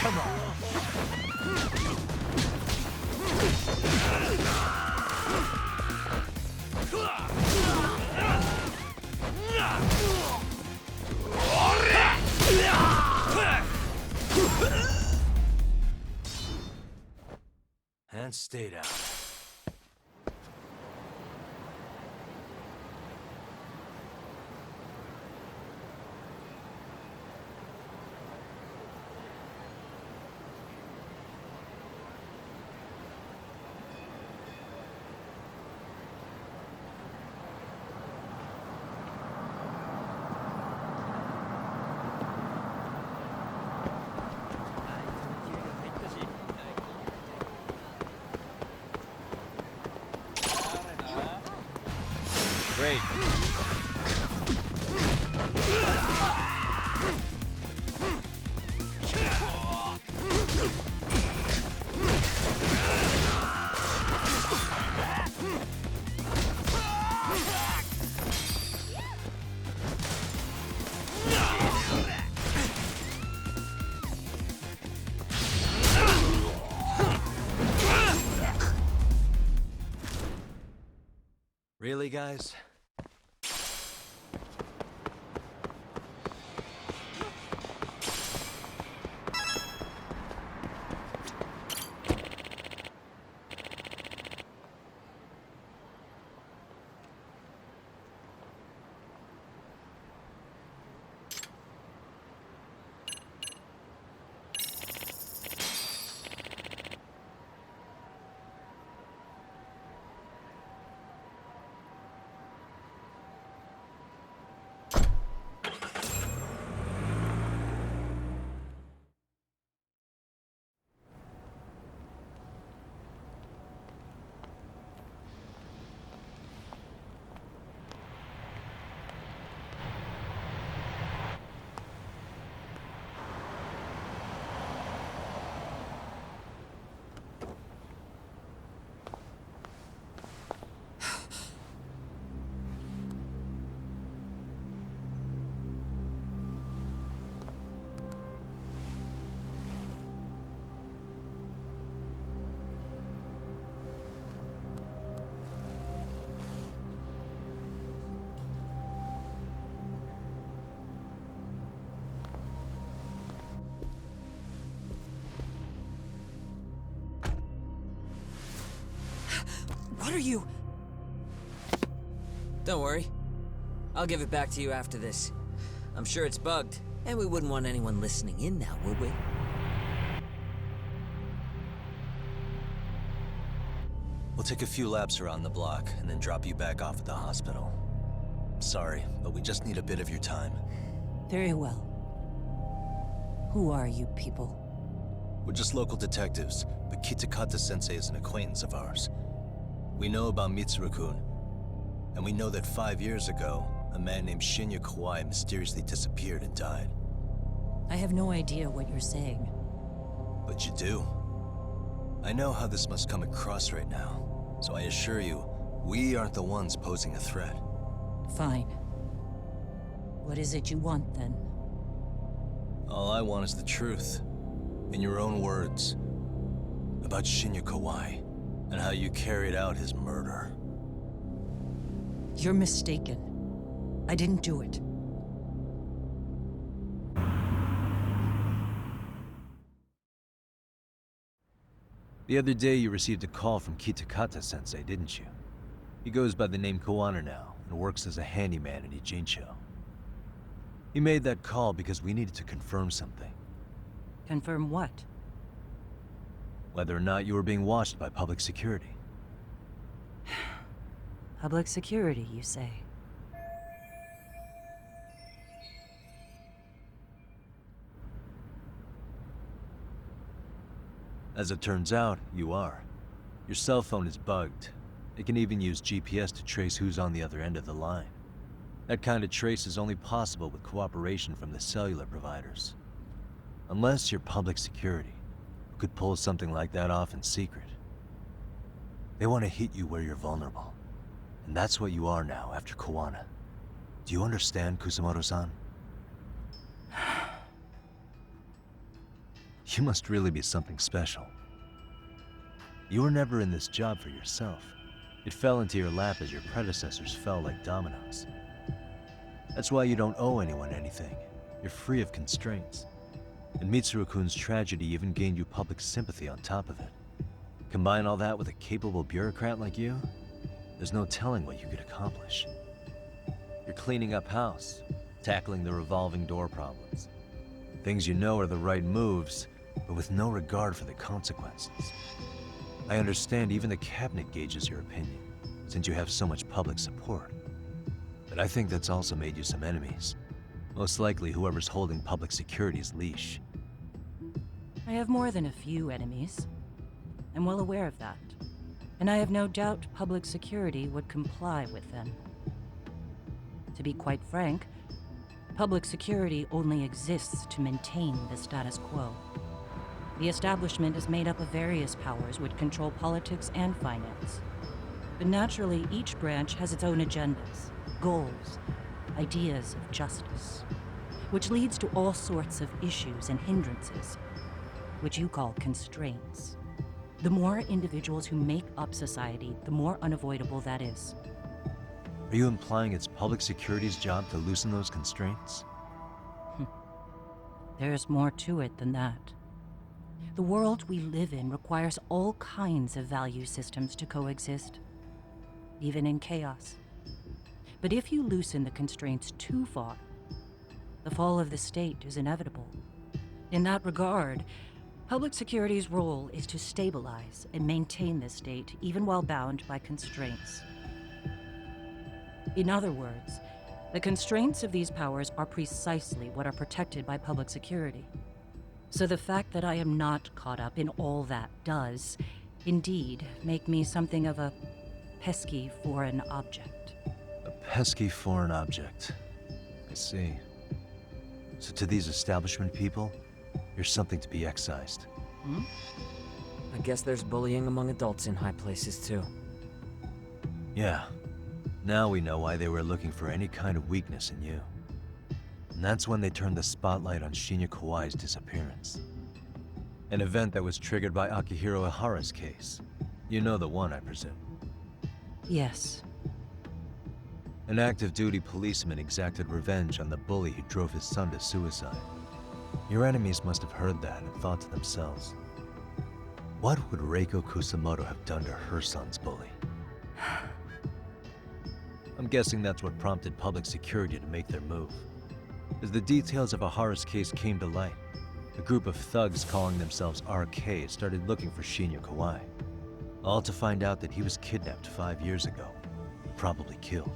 Come on. And stay down. Great. Really, guys? What are you? Don't worry. I'll give it back to you after this. I'm sure it's bugged, and we wouldn't want anyone listening in now, would we? We'll take a few laps around the block, and then drop you back off at the hospital. Sorry, but we just need a bit of your time. Very well. Who are you people? We're just local detectives, but Kitakata-sensei is an acquaintance of ours. We know about Mitsuru-kun, and we know that 5 years ago, a man named Shinya Kawai mysteriously disappeared and died. I have no idea what you're saying. But you do. I know how this must come across right now, so I assure you, we aren't the ones posing a threat. Fine. What is it you want, then? All I want is the truth, in your own words, about Shinya Kawai, and how you carried out his murder. You're mistaken. I didn't do it. The other day you received a call from Kitakata-sensei, didn't you? He goes by the name Kawana now and works as a handyman in Ijincho. He made that call because we needed to confirm something. Confirm what? Whether or not you were being watched by public security. Public security, you say? As it turns out, you are. Your cell phone is bugged. It can even use GPS to trace who's on the other end of the line. That kind of trace is only possible with cooperation from the cellular providers. Unless you're public security, who could pull something like that off in secret. They want to hit you where you're vulnerable. And that's what you are now after Kawana. Do you understand, Kusamoto-san? You must really be something special. You were never in this job for yourself. It fell into your lap as your predecessors fell like dominoes. That's why you don't owe anyone anything. You're free of constraints. And Mitsuru-kun's tragedy even gained you public sympathy on top of it. Combine all that with a capable bureaucrat like you, there's no telling what you could accomplish. You're cleaning up house, tackling the revolving door problems. Things you know are the right moves, but with no regard for the consequences. I understand even the cabinet gauges your opinion, since you have so much public support. But I think that's also made you some enemies. Most likely whoever's holding public security's leash. I have more than a few enemies. I'm well aware of that. And I have no doubt public security would comply with them. To be quite frank, public security only exists to maintain the status quo. The establishment is made up of various powers which control politics and finance. But naturally, each branch has its own agendas, goals, ideas of justice, which leads to all sorts of issues and hindrances, which you call constraints. The more individuals who make up society, the more unavoidable that is. Are you implying it's public security's job to loosen those constraints? There's more to it than that. The world we live in requires all kinds of value systems to coexist, even in chaos. But if you loosen the constraints too far, the fall of the state is inevitable. In that regard, public security's role is to stabilize and maintain the state, even while bound by constraints. In other words, the constraints of these powers are precisely what are protected by public security. So the fact that I am not caught up in all that does, indeed, make me something of a pesky foreign object. A pesky foreign object. I see. So to these establishment people, you're something to be excised. I guess there's bullying among adults in high places, too. Yeah. Now we know why they were looking for any kind of weakness in you. And that's when they turned the spotlight on Shinya Kawai's disappearance. An event that was triggered by Akihiro Ihara's case. You know the one, I presume. Yes. An active duty policeman exacted revenge on the bully who drove his son to suicide. Your enemies must have heard that and thought to themselves, what would Reiko Kusamoto have done to her son's bully? I'm guessing that's what prompted public security to make their move. As the details of Ihara's case came to light, a group of thugs calling themselves RK started looking for Shinya Kawai, all to find out that he was kidnapped 5 years ago, probably killed.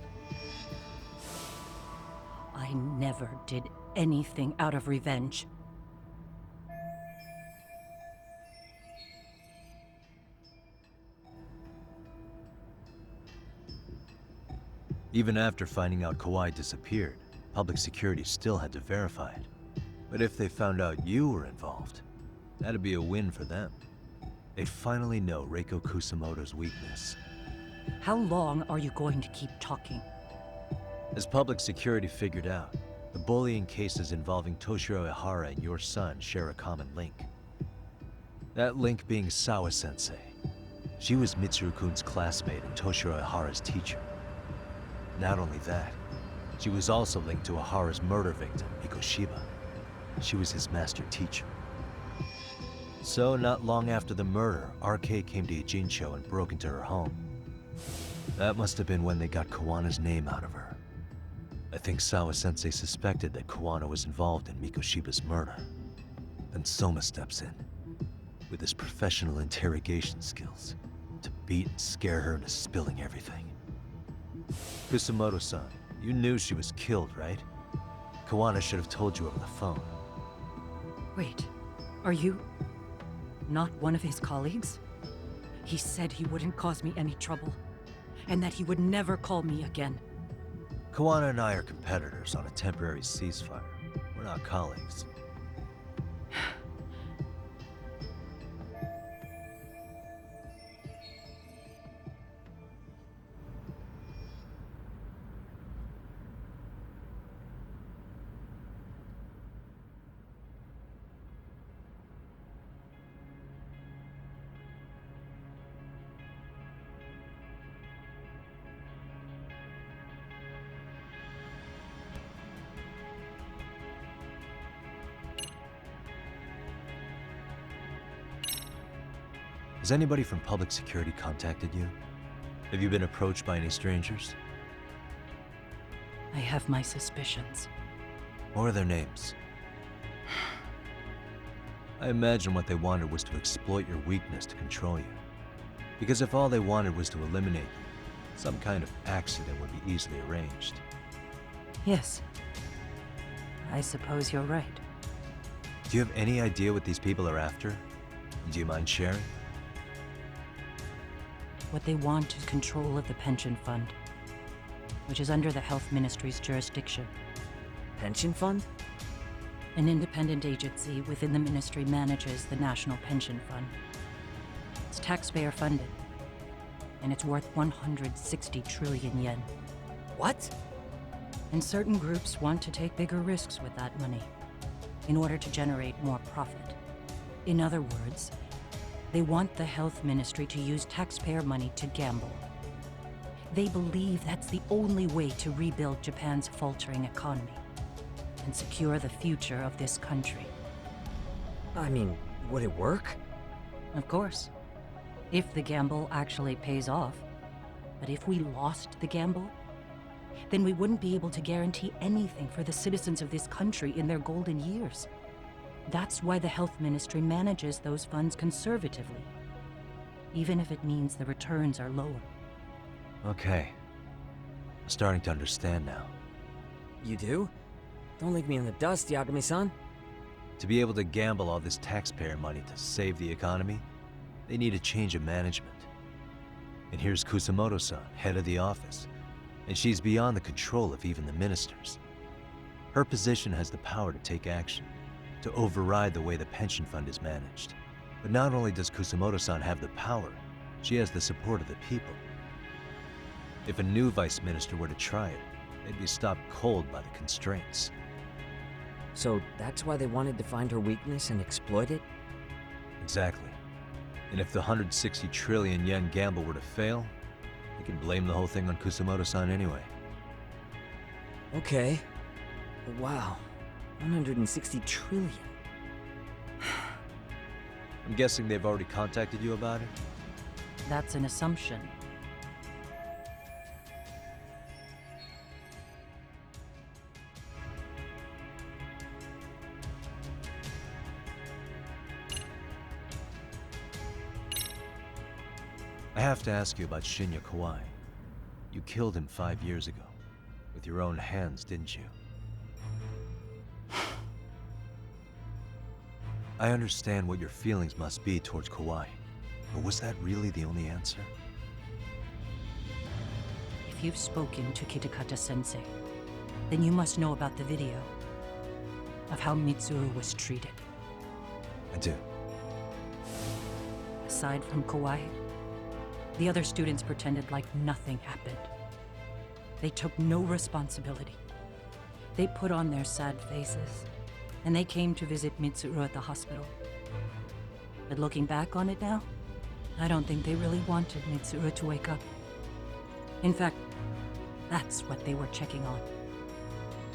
I never did anything out of revenge. Even after finding out Kawai disappeared, public security still had to verify it. But if they found out you were involved, that'd be a win for them. They'd finally know Reiko Kusamoto's weakness. How long are you going to keep talking? As public security figured out, the bullying cases involving Toshiro Ihara and your son share a common link. That link being Sawa-sensei. She was Mitsuru-kun's classmate and Toshiro Ihara's teacher. Not only that, she was also linked to Ihara's murder victim, Mikoshiba. She was his master teacher. So, not long after the murder, RK came to Ijincho and broke into her home. That must have been when they got Kawana's name out of her. I think Sawa-sensei suspected that Kawana was involved in Mikoshiba's murder. Then Soma steps in, with his professional interrogation skills, to beat and scare her into spilling everything. Kusumoto-san, you knew she was killed, right? Kawana should have told you over the phone. Wait, are you not one of his colleagues? He said he wouldn't cause me any trouble, and that he would never call me again. Kawana and I are competitors on a temporary ceasefire. We're not colleagues. Has anybody from public security contacted you? Have you been approached by any strangers? I have my suspicions. What are their names? I imagine what they wanted was to exploit your weakness to control you. Because if all they wanted was to eliminate you, some kind of accident would be easily arranged. Yes. I suppose you're right. Do you have any idea what these people are after? And do you mind sharing? What they want is control of the pension fund, which is under the Health Ministry's jurisdiction. Pension fund? An independent agency within the ministry manages the National Pension Fund. It's taxpayer funded, and it's worth 160 trillion yen. What? And certain groups want to take bigger risks with that money in order to generate more profit. In other words, they want the health ministry to use taxpayer money to gamble. They believe that's the only way to rebuild Japan's faltering economy and secure the future of this country. I mean, would it work? Of course, if the gamble actually pays off. But if we lost the gamble, then we wouldn't be able to guarantee anything for the citizens of this country in their golden years. That's why the health ministry manages those funds conservatively, even if it means the returns are lower. Okay. I'm starting to understand now. You do? Don't leave me in the dust, Yagami-san. To be able to gamble all this taxpayer money to save the economy, they need a change of management. And here's Kusumoto-san, head of the office, and she's beyond the control of even the ministers. Her position has the power to take action, to override the way the pension fund is managed. But not only does Kusumoto-san have the power, she has the support of the people. If a new vice minister were to try it, they'd be stopped cold by the constraints. So that's why they wanted to find her weakness and exploit it? Exactly. And if the 160 trillion yen gamble were to fail, they could blame the whole thing on Kusumoto-san anyway. Okay. Wow. 160 trillion. I'm guessing they've already contacted you about it? That's an assumption. I have to ask you about Shinya Kawai. You killed him 5 years ago. With your own hands, didn't you? I understand what your feelings must be towards Kawai, but was that really the only answer? If you've spoken to Kitakata-sensei, then you must know about the video of how Mitsuru was treated. I do. Aside from Kawai, the other students pretended like nothing happened. They took no responsibility. They put on their sad faces, and they came to visit Mitsuru at the hospital. But looking back on it now, I don't think they really wanted Mitsuru to wake up. In fact, that's what they were checking on.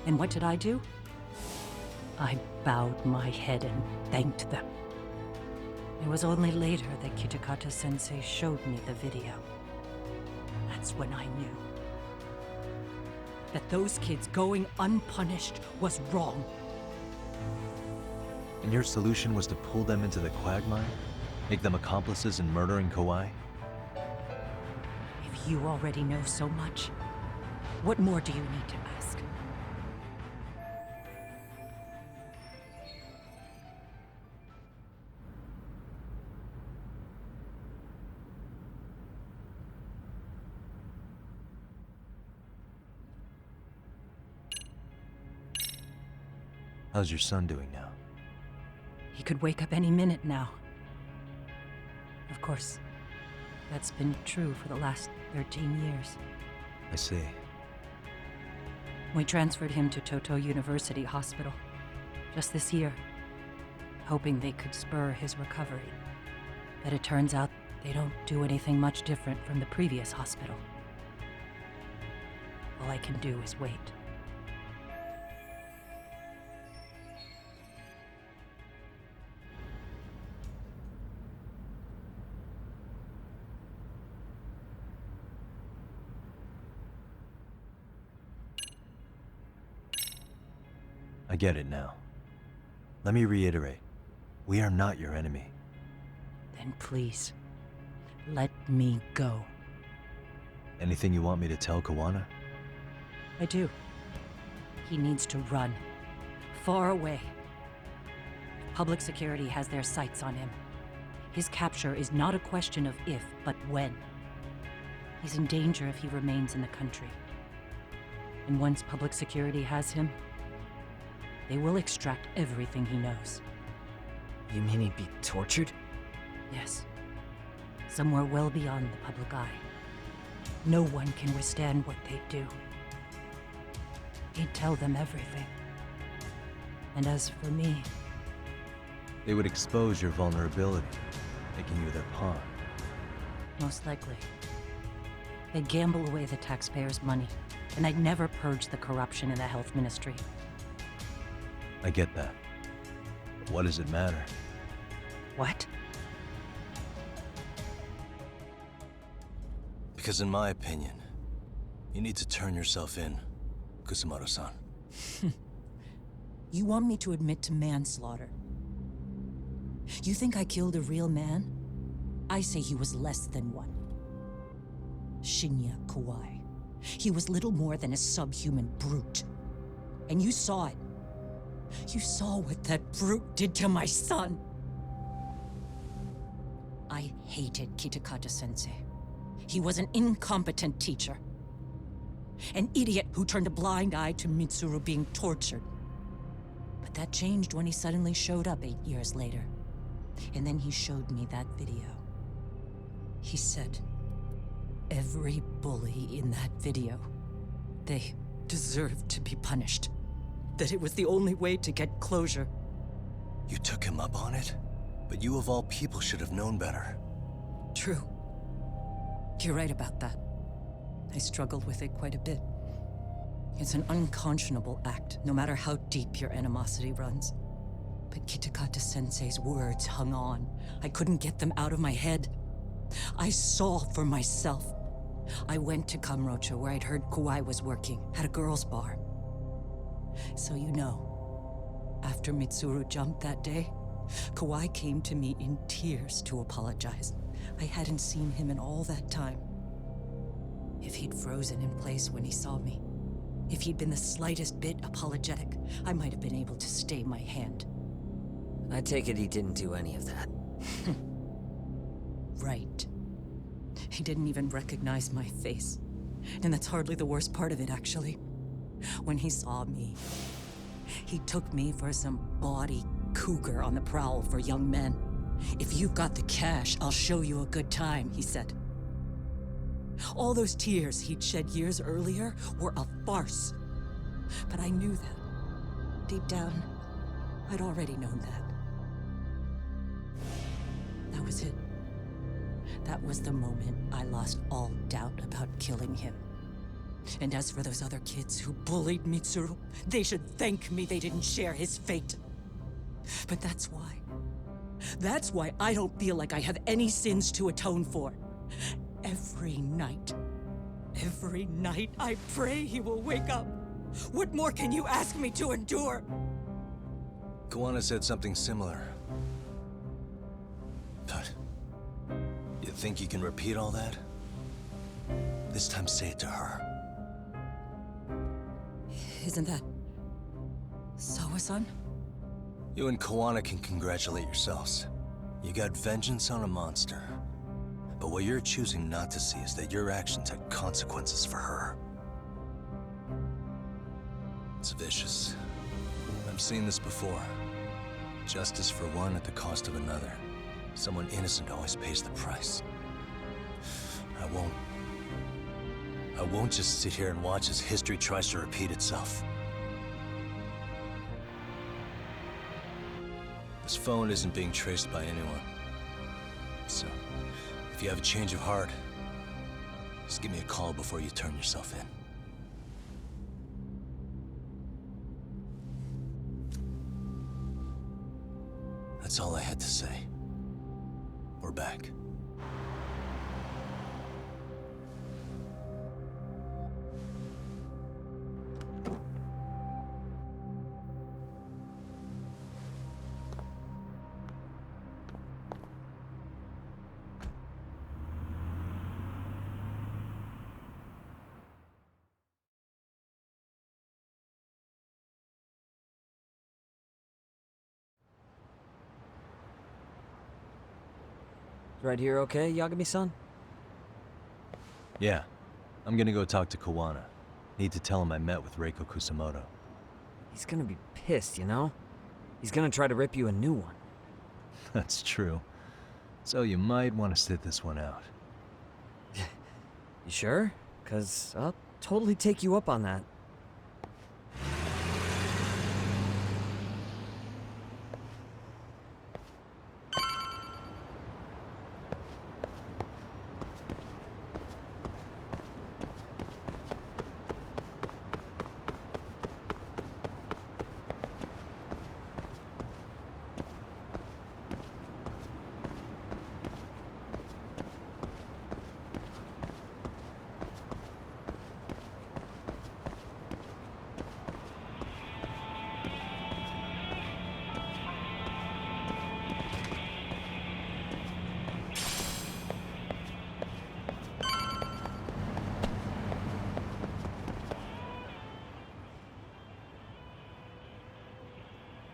And what did I do? I bowed my head and thanked them. It was only later that Kitakata-sensei showed me the video. that's when I knew that those kids going unpunished was wrong. And your solution was to pull them into the quagmire? Make them accomplices in murdering Kawhi? If you already know so much, what more do you need to ask? How's your son doing now? He could wake up any minute now. Of course, that's been true for the last 13 years. I see. We transferred him to Toto University Hospital just this year, hoping they could spur his recovery. But it turns out they don't do anything much different from the previous hospital. All I can do is wait. I get it now. Let me reiterate. We are not your enemy. Then please, let me go. Anything you want me to tell Kawana? I do. He needs to run. Far away. Public security has their sights on him. His capture is not a question of if, but when. He's in danger if he remains in the country. And once public security has him, they will extract everything he knows. You mean he'd be tortured? Yes. Somewhere well beyond the public eye. No one can withstand what they do. He'd tell them everything. And as for me, They would expose your vulnerability, making you their pawn. most likely. They'd gamble away the taxpayers' money, and I'd never purge the corruption in the health ministry. I get that. But what does it matter? What? Because in my opinion, you need to turn yourself in, Kusumoto-san. You want me to admit to manslaughter? You think I killed a real man? I say he was less than one. Shinya Kawai. He was little more than a subhuman brute. And you saw it. You saw what that brute did to my son. I hated Kitakata-sensei. He was an incompetent teacher. An idiot who turned a blind eye to Mitsuru being tortured. But that changed when he suddenly showed up 8 years later. And then he showed me that video. He said, every bully in that video, they deserved to be punished. That it was the only way to get closure. You took him up on it? But you of all people should have known better. True. You're right about that. I struggled with it quite a bit. It's an unconscionable act, no matter how deep your animosity runs. But Kitakata-sensei's words hung on. I couldn't get them out of my head. I saw for myself. I went to Kamurocho, where I'd heard Kawai was working, at a girls' bar. So you know, after Mitsuru jumped that day, Kawai came to me in tears to apologize. I hadn't seen him in all that time. If he'd frozen in place when he saw me, if he'd been the slightest bit apologetic, I might have been able to stay my hand. I take it he didn't do any of that. Right. He didn't even recognize my face. And that's hardly the worst part of it, actually. When he saw me, he took me for some bawdy cougar on the prowl for young men. If you've got the cash, I'll show you a good time, he said. All those tears he'd shed years earlier were a farce. But I knew that. Deep down, I'd already known that. That was it. That was the moment I lost all doubt about killing him. And as for those other kids who bullied Mitsuru, they should thank me they didn't share his fate. But that's why. That's why I don't feel like I have any sins to atone for. Every night, Every night I pray he will wake up. What more can you ask me to endure? Kawana said something similar. But you think you can repeat all that? This time say it to her. Isn't that... Sawa-san? You and Kawana can congratulate yourselves. You got vengeance on a monster. But what you're choosing not to see is that your actions had consequences for her. It's vicious. I've seen this before. Justice for one at the cost of another. Someone innocent always pays the price. I won't just sit here and watch as history tries to repeat itself. This phone isn't being traced by anyone. So, if you have a change of heart, just give me a call before you turn yourself in. That's all I had to say. We're back. Right here okay, Yagami-san? Yeah. I'm gonna go talk to Kawana. Need to tell him I met with Reiko Kusamoto. He's gonna be pissed, you know? He's gonna try to rip you a new one. That's true. So you might want to sit this one out. You sure? 'Cause I'll totally take you up on that.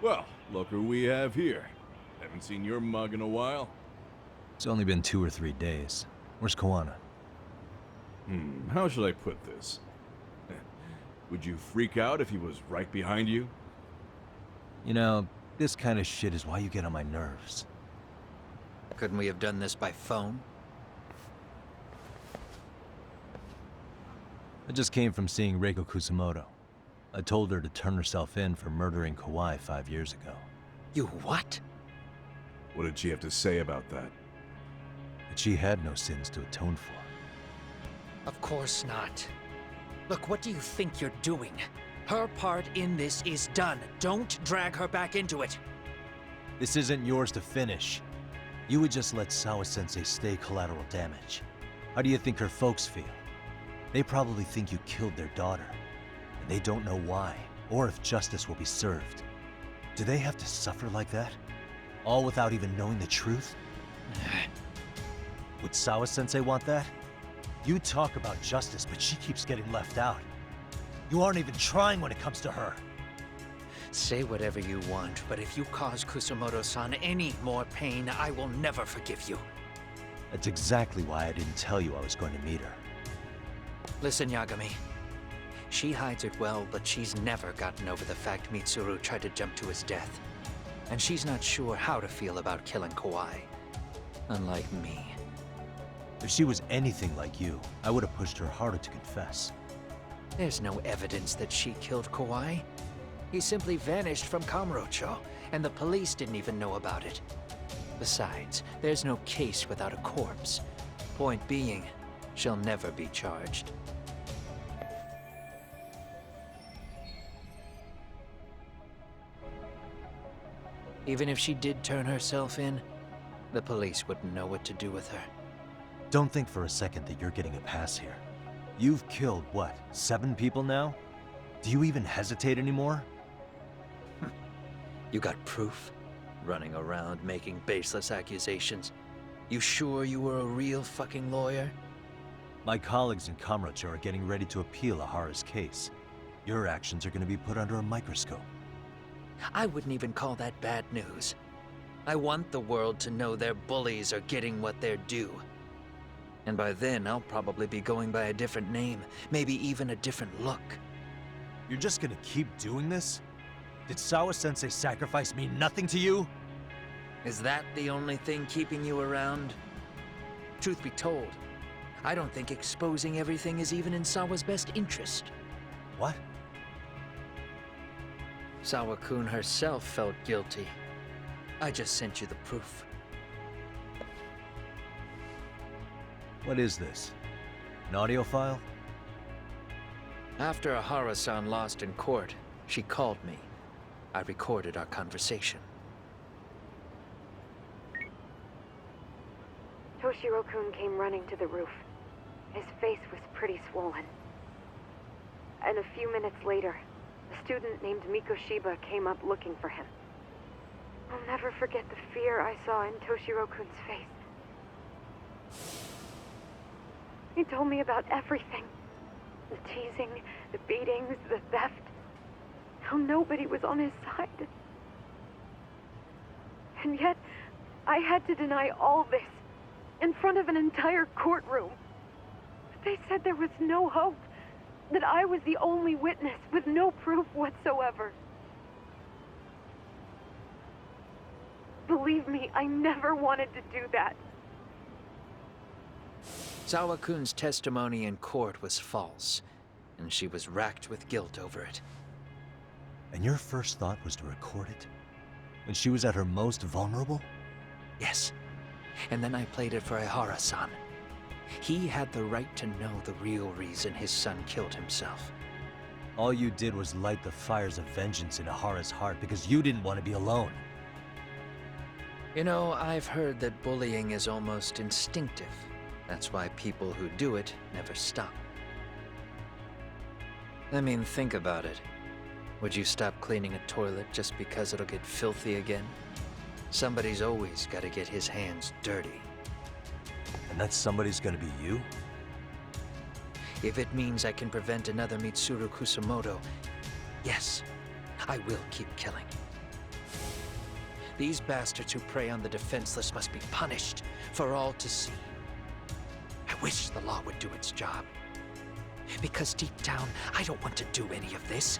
Well, look who we have here. Haven't seen your mug in a while. It's only been 2 or 3 days. Where's Kawana? How should I put this? Would you freak out if he was right behind you? You know, this kind of shit is why you get on my nerves. Couldn't we have done this by phone? I just came from seeing Reiko Kusamoto. I told her to turn herself in for murdering Kawai 5 years ago. You what? What did she have to say about that? That she had no sins to atone for. Of course not. Look, what do you think you're doing? Her part in this is done. Don't drag her back into it. This isn't yours to finish. You would just let Sawa-sensei stay collateral damage. How do you think her folks feel? They probably think you killed their daughter. And they don't know why, or if justice will be served. Do they have to suffer like that? All without even knowing the truth? Would Sawa-sensei want that? You talk about justice, but she keeps getting left out. You aren't even trying when it comes to her. Say whatever you want, but if you cause Kusamoto-san any more pain, I will never forgive you. That's exactly why I didn't tell you I was going to meet her. Listen, Yagami. She hides it well, but she's never gotten over the fact Mitsuru tried to jump to his death. And she's not sure how to feel about killing Kawai. Unlike me. If she was anything like you, I would have pushed her harder to confess. There's no evidence that she killed Kawai. He simply vanished from Kamurocho, and the police didn't even know about it. Besides, there's no case without a corpse. Point being, she'll never be charged. Even if she did turn herself in, the police wouldn't know what to do with her. Don't think for a second that you're getting a pass here. You've killed, what, 7 people now? Do you even hesitate anymore? You got proof? Running around making baseless accusations. You sure you were a real fucking lawyer? My colleagues in Kamurocho are getting ready to appeal Ahara's case. Your actions are going to be put under a microscope. I wouldn't even call that bad news. I want the world to know their bullies are getting what they're due. And by then, I'll probably be going by a different name, maybe even a different look. You're just gonna keep doing this? Did Sawa-sensei sacrifice mean nothing to you? Is that the only thing keeping you around? Truth be told, I don't think exposing everything is even in Sawa's best interest. What? Sawa-kun herself felt guilty. I just sent you the proof. What is this? An audio file? After Ahara-san lost in court, she called me. I recorded our conversation. Toshiro-kun came running to the roof. His face was pretty swollen. And a few minutes later, a student named Mikoshiba came up looking for him. I'll never forget the fear I saw in Toshiro-kun's face. He told me about everything. The teasing, the beatings, the theft. How nobody was on his side. And yet, I had to deny all this in front of an entire courtroom. They said there was no hope, that I was the only witness with no proof whatsoever. Believe me, I never wanted to do that. Sawa-kun's testimony in court was false, and she was racked with guilt over it. And your first thought was to record it? When she was at her most vulnerable? Yes, and then I played it for Ahara-san. He had the right to know the real reason his son killed himself. All you did was light the fires of vengeance in Ahara's heart because you didn't want to be alone. You know, I've heard that bullying is almost instinctive. That's why people who do it never stop. I mean, think about it. Would you stop cleaning a toilet just because it'll get filthy again? Somebody's always got to get his hands dirty. And that somebody's gonna be you? If it means I can prevent another Mitsuru Kusamoto, yes, I will keep killing. These bastards who prey on the defenseless must be punished for all to see. I wish the law would do its job. Because deep down, I don't want to do any of this.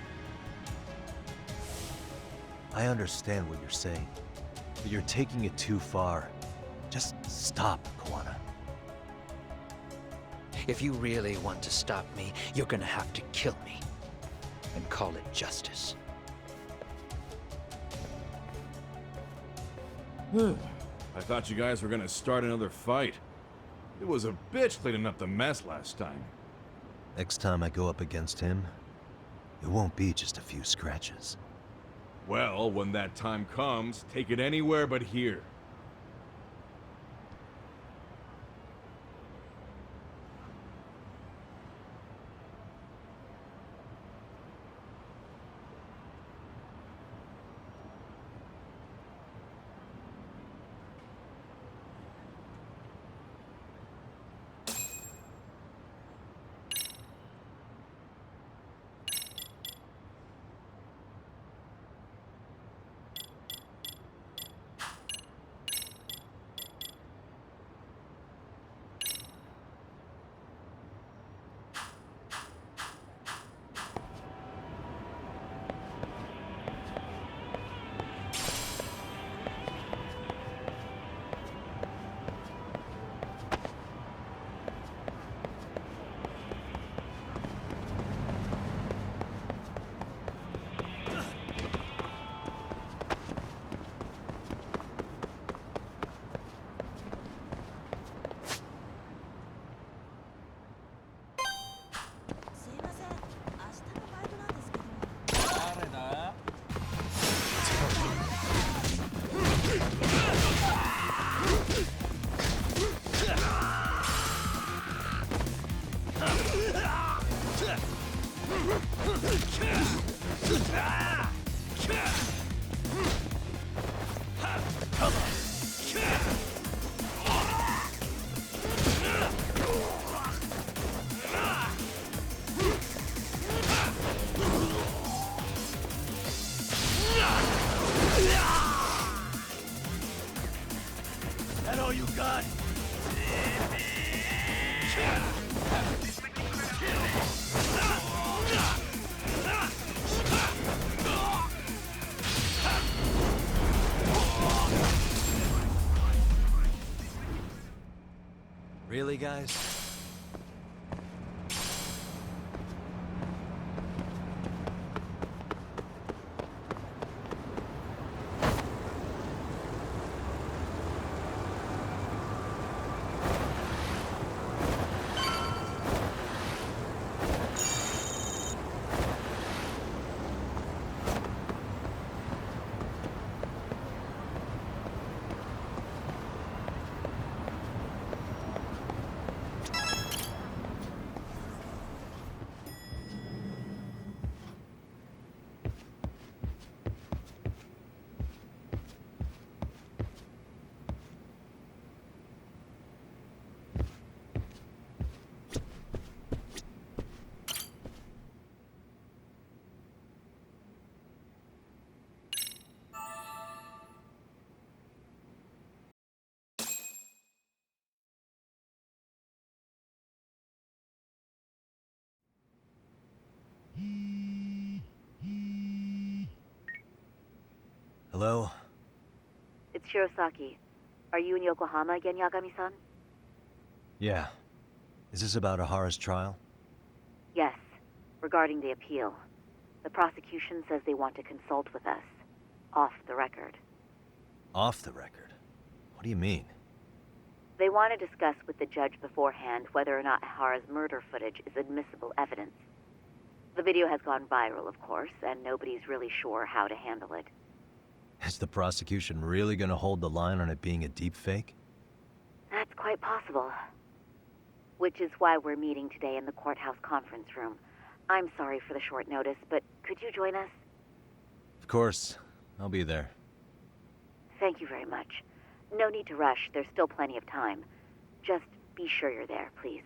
I understand what you're saying, but you're taking it too far. Just stop, Koana. If you really want to stop me, you're gonna have to kill me. And call it justice. I thought you guys were gonna start another fight. It was a bitch cleaning up the mess last time. Next time I go up against him, it won't be just a few scratches. Well, when that time comes, take it anywhere but here. That all you got? Really, guys? Hello? It's Shirosaki. Are you in Yokohama again, Yagami-san? Yeah. Is this about Ahara's trial? Yes, regarding the appeal. The prosecution says they want to consult with us. Off the record. Off the record? What do you mean? They want to discuss with the judge beforehand whether or not Ahara's murder footage is admissible evidence. The video has gone viral, of course, and nobody's really sure how to handle it. Is the prosecution really gonna hold the line on it being a deepfake? That's quite possible. Which is why we're meeting today in the courthouse conference room. I'm sorry for the short notice, but could you join us? Of course. I'll be there. Thank you very much. No need to rush. There's still plenty of time. Just be sure you're there, please.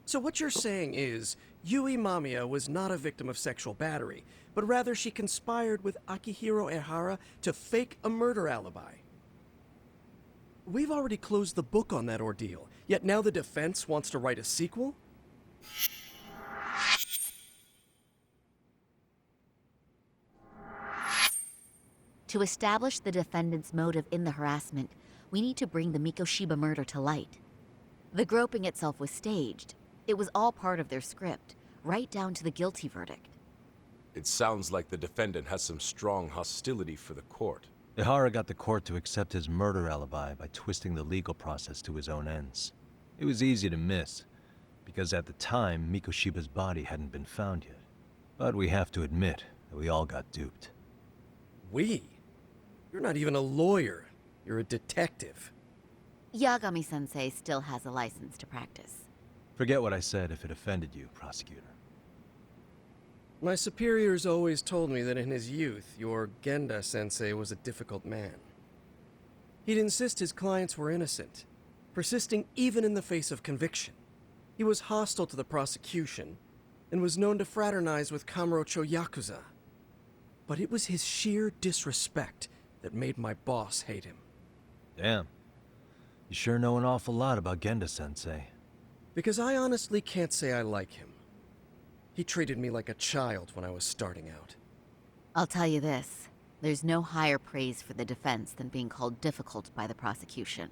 So what you're saying is, Yui Mamiya was not a victim of sexual battery, but rather she conspired with Akihiro Ehara to fake a murder alibi. We've already closed the book on that ordeal, yet now the defense wants to write a sequel? To establish the defendant's motive in the harassment, we need to bring the Mikoshiba murder to light. The groping itself was staged. It was all part of their script, right down to the guilty verdict. It sounds like the defendant has some strong hostility for the court. Ehara got the court to accept his murder alibi by twisting the legal process to his own ends. It was easy to miss, because at the time, Mikoshiba's body hadn't been found yet. But we have to admit that we all got duped. We? You're not even a lawyer. You're a detective. Yagami-sensei still has a license to practice. Forget what I said if it offended you, prosecutor. My superiors always told me that in his youth, your Genda-sensei was a difficult man. He'd insist his clients were innocent, persisting even in the face of conviction. He was hostile to the prosecution, and was known to fraternize with Kamurocho Yakuza. But it was his sheer disrespect that made my boss hate him. Damn. You sure know an awful lot about Genda-sensei. Because I honestly can't say I like him. He treated me like a child when I was starting out. I'll tell you this, there's no higher praise for the defense than being called difficult by the prosecution.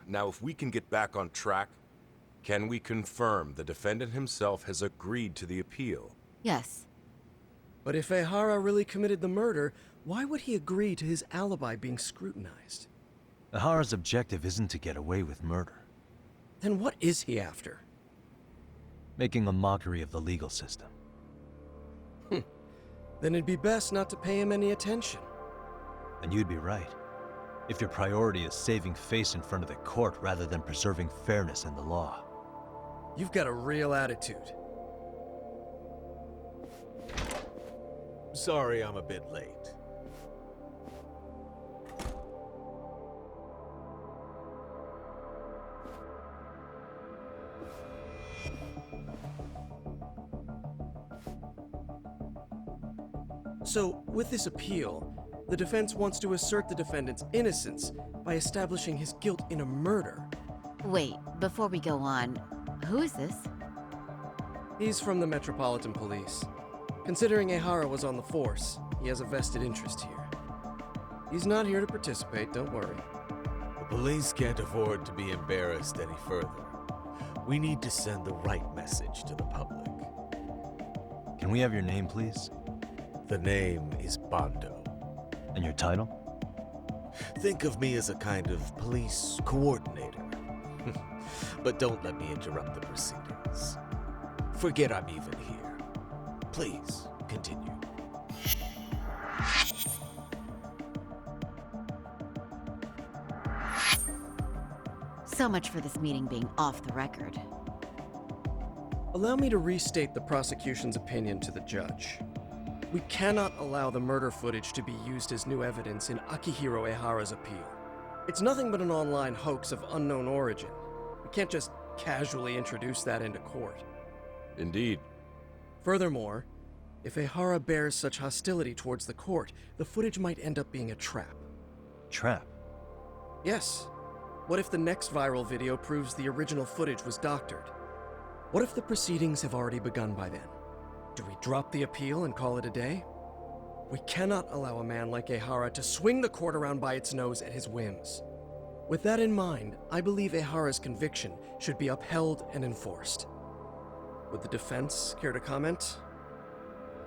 Now, if we can get back on track, can we confirm the defendant himself has agreed to the appeal? Yes. But if Ehara really committed the murder, why would he agree to his alibi being scrutinized? Ahara's objective isn't to get away with murder. Then what is he after? Making a mockery of the legal system. Then it'd be best not to pay him any attention. And you'd be right. If your priority is saving face in front of the court rather than preserving fairness in the law. You've got a real attitude. Sorry I'm a bit late. So, with this appeal, the defense wants to assert the defendant's innocence by establishing his guilt in a murder. Wait, before we go on, who is this? He's from the Metropolitan Police. Considering Ehara was on the force, he has a vested interest here. He's not here to participate, don't worry. The police can't afford to be embarrassed any further. We need to send the right message to the public. Can we have your name, please? The name is Bando. And your title? Think of me as a kind of police coordinator. But don't let me interrupt the proceedings. Forget I'm even here. Please, continue. So much for this meeting being off the record. Allow me to restate the prosecution's opinion to the judge. We cannot allow the murder footage to be used as new evidence in Akihiro Ehara's appeal. It's nothing but an online hoax of unknown origin. We can't just casually introduce that into court. Indeed. Furthermore, if Ehara bears such hostility towards the court, the footage might end up being a trap. Trap? Yes. What if the next viral video proves the original footage was doctored? What if the proceedings have already begun by then? Do we drop the appeal and call it a day? We cannot allow a man like Ehara to swing the court around by its nose at his whims. With that in mind, I believe Ehara's conviction should be upheld and enforced. Would the defense care to comment?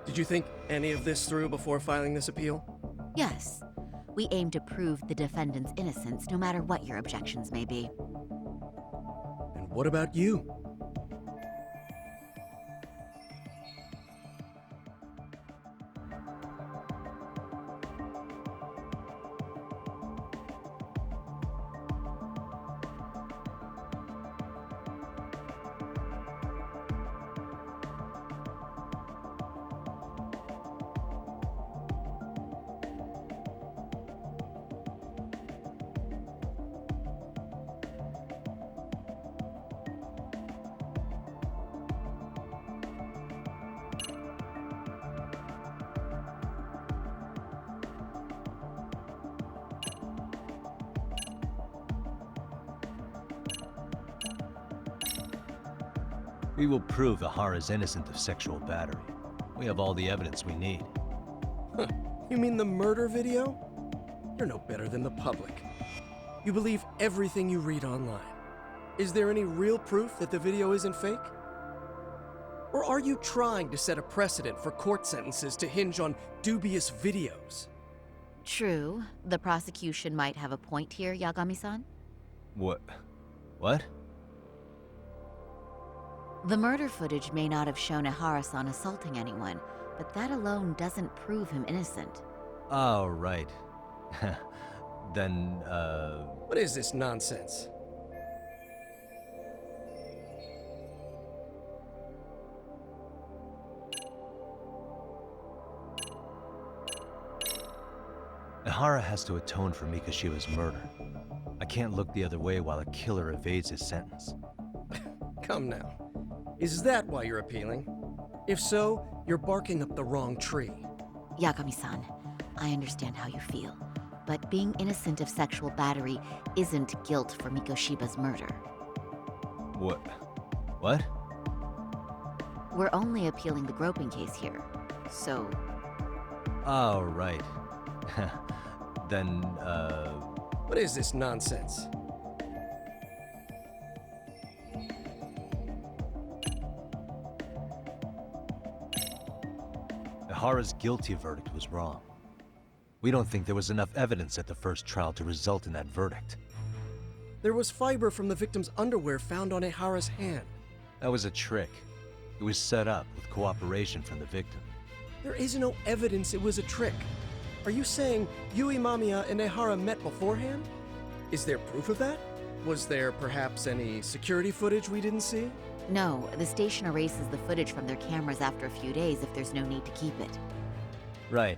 Did you think any of this through before filing this appeal? Yes. We aim to prove the defendant's innocence no matter what your objections may be. And what about you? We will prove Ahara's innocent of sexual battery. We have all the evidence we need. Huh. You mean the murder video? You're no better than the public. You believe everything you read online. Is there any real proof that the video isn't fake? Or are you trying to set a precedent for court sentences to hinge on dubious videos? True. The prosecution might have a point here, Yagami-san. What? What? The murder footage may not have shown Ehara-san assaulting anyone, but that alone doesn't prove him innocent. Oh, right. Then, What is this nonsense? Ehara has to atone for Mikoshiba's murder. I can't look the other way while a killer evades his sentence. Come now. Is that why you're appealing? If so, you're barking up the wrong tree. Yagami-san, I understand how you feel, but being innocent of sexual battery isn't guilt for Mikoshiba's murder. What? What? We're only appealing the groping case here, so... Oh, right. Then, What is this nonsense? Hara's guilty verdict was wrong. We don't think there was enough evidence at the first trial to result in that verdict. There was fiber from the victim's underwear found on Ehara's hand. That was a trick. It was set up with cooperation from the victim. There is no evidence it was a trick. Are you saying Yui Mamiya and Ehara met beforehand? Is there proof of that? Was there perhaps any security footage we didn't see? No, the station erases the footage from their cameras after a few days if there's no need to keep it. Right.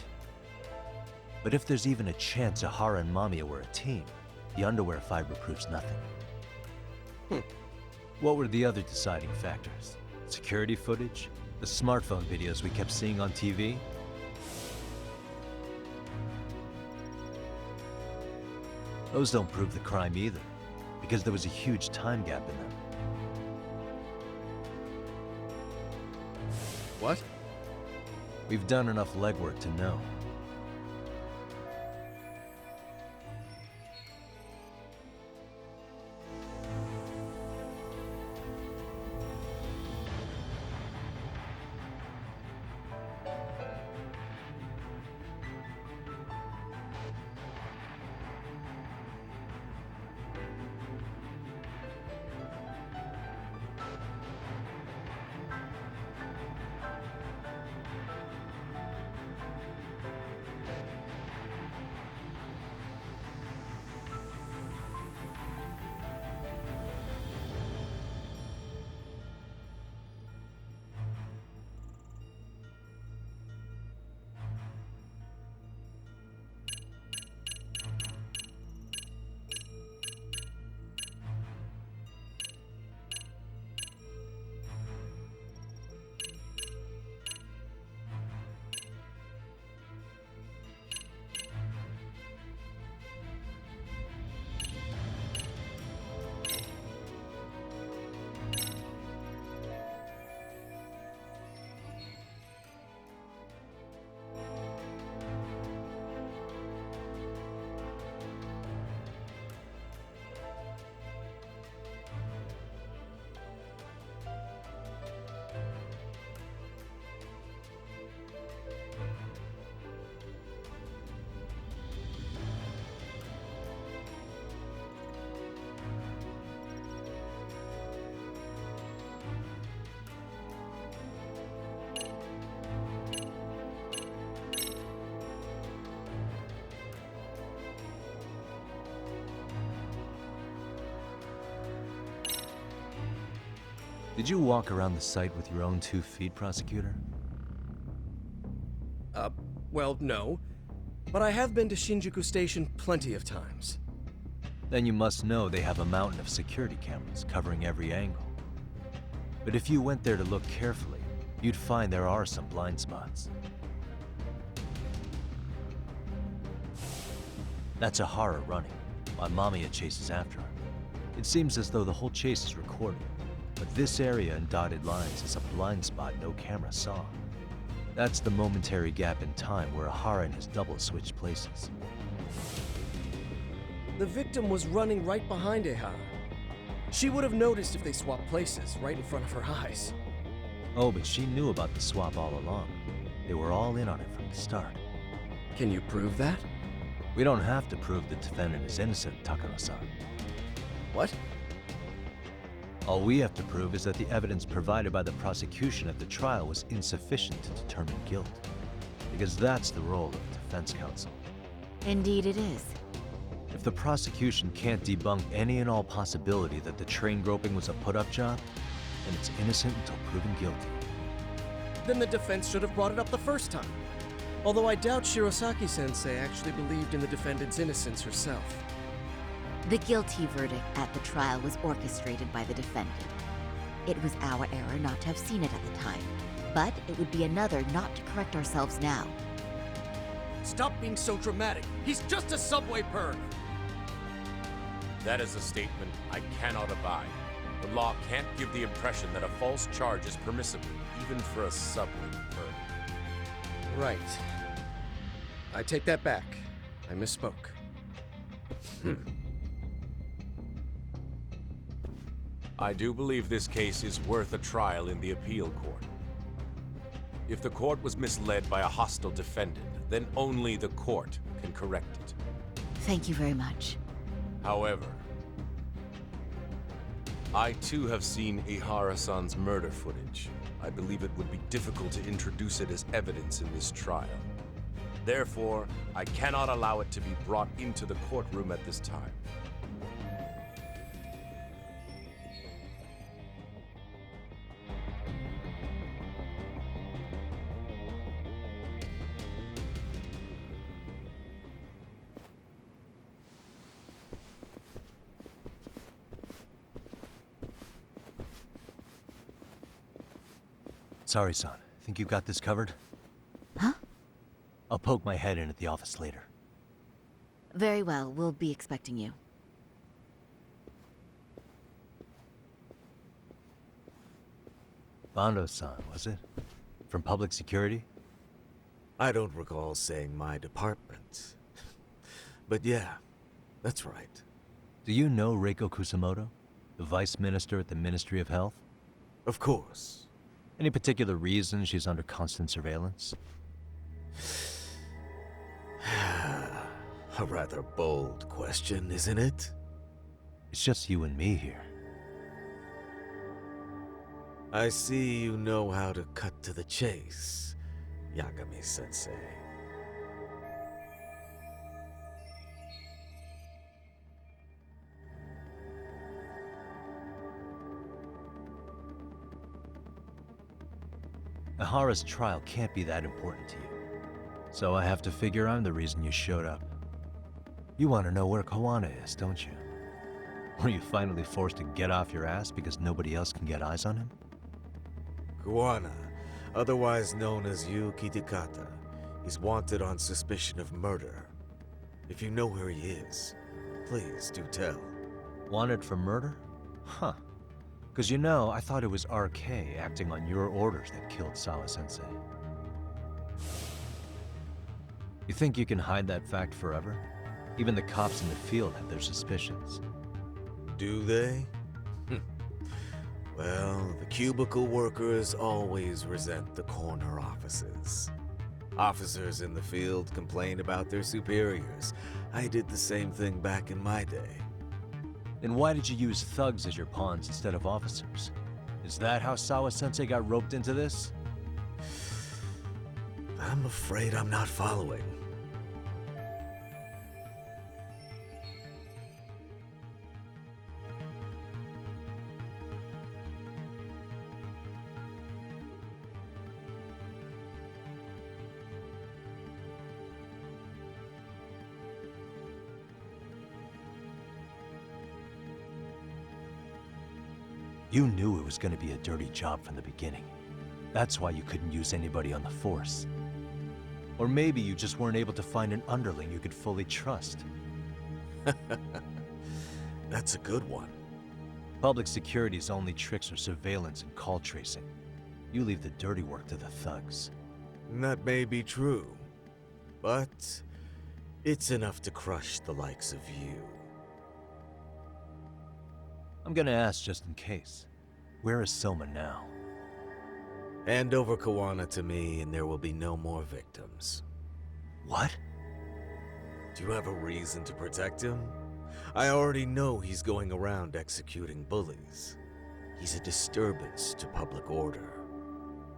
But if there's even a chance Ehara and Mamiya were a team, the underwear fiber proves nothing. What were the other deciding factors? Security footage? The smartphone videos we kept seeing on TV? Those don't prove the crime either, because there was a huge time gap in them. What? We've done enough legwork to know. Did you walk around the site with your own 2 feet, Prosecutor? Well, no. But I have been to Shinjuku Station plenty of times. Then you must know they have a mountain of security cameras covering every angle. But if you went there to look carefully, you'd find there are some blind spots. That's Ehara running, while Mamiya chases after her. It seems as though the whole chase is recorded, but this area in dotted lines is a blind spot no camera saw. That's the momentary gap in time where Ehara and his double switched places. The victim was running right behind Ehara. She would have noticed if they swapped places right in front of her eyes. Oh, but she knew about the swap all along. They were all in on it from the start. Can you prove that? We don't have to prove the defendant is innocent, Takano-san. What? All we have to prove is that the evidence provided by the prosecution at the trial was insufficient to determine guilt. Because that's the role of the defense counsel. Indeed it is. If the prosecution can't debunk any and all possibility that the train groping was a put-up job, then it's innocent until proven guilty. Then the defense should have brought it up the first time. Although I doubt Shirosaki-sensei actually believed in the defendant's innocence herself. The guilty verdict at the trial was orchestrated by the defendant. It was our error not to have seen it at the time, but it would be another not to correct ourselves now. Stop being so dramatic. He's just a subway perv. That is a statement I cannot abide. The law can't give the impression that a false charge is permissible, even for a subway perv. Right. I take that back. I misspoke. I do believe this case is worth a trial in the appeal court. If the court was misled by a hostile defendant, then only the court can correct it. Thank you very much. However, I too have seen Ihara-san's murder footage. I believe it would be difficult to introduce it as evidence in this trial. Therefore, I cannot allow it to be brought into the courtroom at this time. Sorry, son. Think you got this covered? Huh? I'll poke my head in at the office later. Very well, we'll be expecting you. Bando-san, was it? From public security? I don't recall saying my department. But yeah, that's right. Do you know Reiko Kusamoto? The vice minister at the Ministry of Health? Of course. Any particular reason she's under constant surveillance? A rather bold question, isn't it? It's just you and me here. I see you know how to cut to the chase, Yagami-sensei. Ihara's trial can't be that important to you. So I have to figure I'm the reason you showed up. You want to know where Kawana is, don't you? Were you finally forced to get off your ass because nobody else can get eyes on him? Kawana, otherwise known as Yuki Takata, is wanted on suspicion of murder. If you know where he is, please do tell. Wanted for murder? Huh. Because you know, I thought it was RK acting on your orders that killed Sawa-sensei. You think you can hide that fact forever? Even the cops in the field have their suspicions. Do they? Well, the cubicle workers always resent the corner offices. Officers in the field complain about their superiors. I did the same thing back in my day. Then why did you use thugs as your pawns instead of officers? Is that how Sawa-sensei got roped into this? I'm afraid I'm not following. You knew it was going to be a dirty job from the beginning. That's why you couldn't use anybody on the force. Or maybe you just weren't able to find an underling you could fully trust. That's a good one. Public security's only tricks are surveillance and call tracing. You leave the dirty work to the thugs. That may be true, but it's enough to crush the likes of you. I'm gonna ask just in case. Where is Soma now? Hand over Kawana to me and there will be no more victims. What? Do you have a reason to protect him? I already know he's going around executing bullies. He's a disturbance to public order.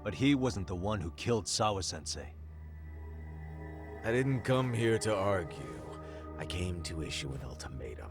But he wasn't the one who killed Sawa-sensei. I didn't come here to argue. I came to issue an ultimatum.